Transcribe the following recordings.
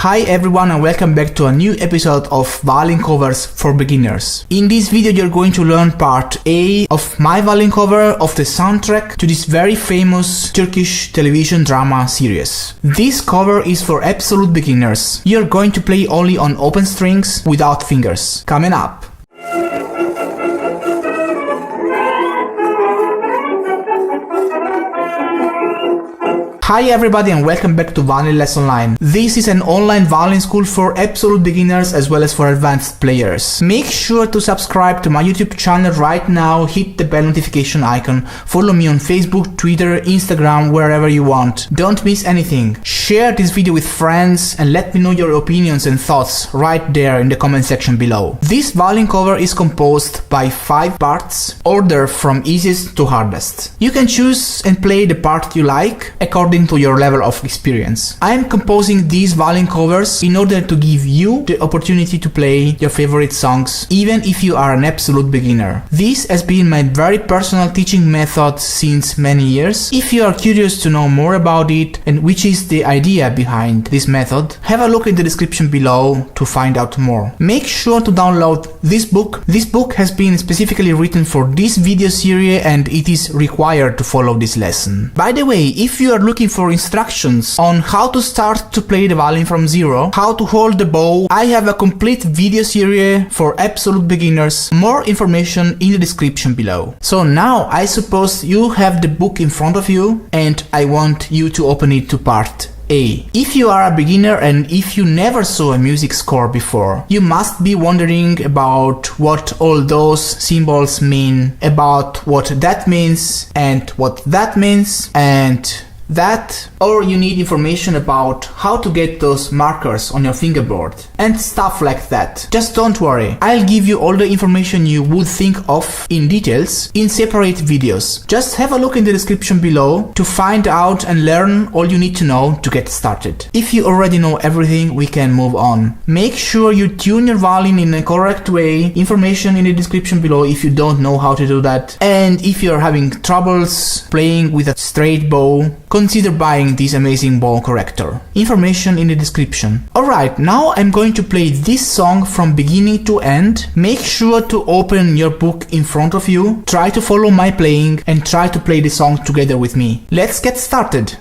Hi everyone and welcome back to a new episode of violin covers for beginners. In this video you're going to learn part A of my violin cover of the soundtrack to this very famous Turkish television drama series. This cover is for absolute beginners. You're going to play only on open strings without fingers. Coming up. Hi everybody and welcome back to Violin Lesson Online. This is an online violin school for absolute beginners as well as for advanced players. Make sure to subscribe to my YouTube channel right now, hit the bell notification icon, follow me on Facebook, Twitter, Instagram, wherever you want. Don't miss anything. Share this video with friends and let me know your opinions and thoughts right there in the comment section below. This violin cover is composed by 5 parts, ordered from easiest to hardest. You can choose and play the part you like according to your level of experience. I am composing these violin covers in order to give you the opportunity to play your favorite songs even if you are an absolute beginner. This has been my very personal teaching method since many years. If you are curious to know more about it and which is the idea behind this method, have a look in the description below to find out more. Make sure to download this book. This book has been specifically written for this video series and it is required to follow this lesson. By the way, if you are looking for instructions on how to start to play the violin from zero, how to hold the bow, I have a complete video series for absolute beginners. More information in the description below. So now I suppose you have the book in front of you and I want you to open it to part A. If you are a beginner and if you never saw a music score before, you must be wondering about what all those symbols mean, about what that means and what that means and that, or you need information about how to get those markers on your fingerboard and stuff like that. Just don't worry, I'll give you all the information you would think of in details in separate videos. Just have a look in the description below to find out and learn all you need to know to get started. If you already know everything, we can move on. Make sure you tune your violin in a correct way. Information in the description below if you don't know how to do that. And if you're having troubles playing with a straight bow, consider buying this amazing bow corrector. Information in the description. Alright, now I'm going to play this song from beginning to end. Make sure to open your book in front of you, try to follow my playing and try to play the song together with me. Let's get started!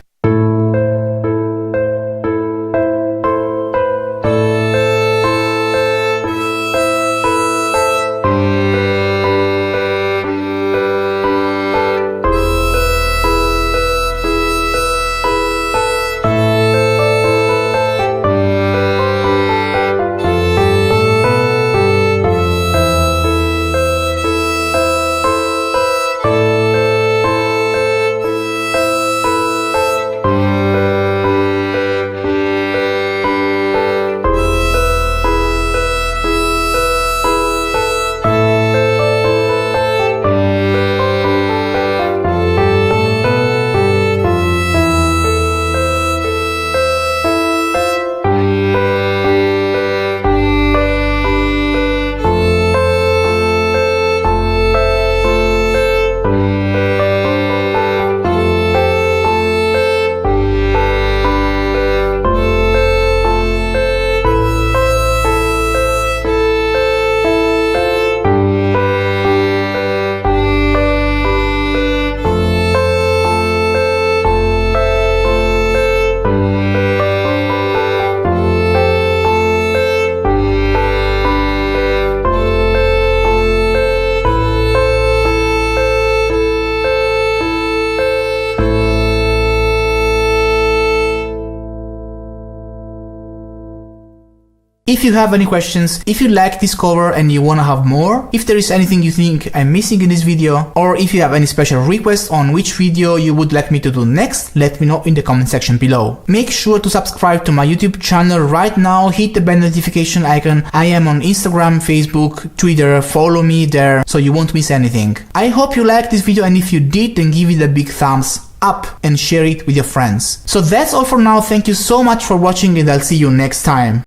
If you have any questions, if you like this cover and you wanna have more, if there is anything you think I'm missing in this video, or if you have any special requests on which video you would like me to do next, let me know in the comment section below. Make sure to subscribe to my YouTube channel right now, hit the bell notification icon. I am on Instagram, Facebook, Twitter, follow me there so you won't miss anything. I hope you liked this video and if you did, then give it a big thumbs up and share it with your friends. So that's all for now, thank you so much for watching and I'll see you next time.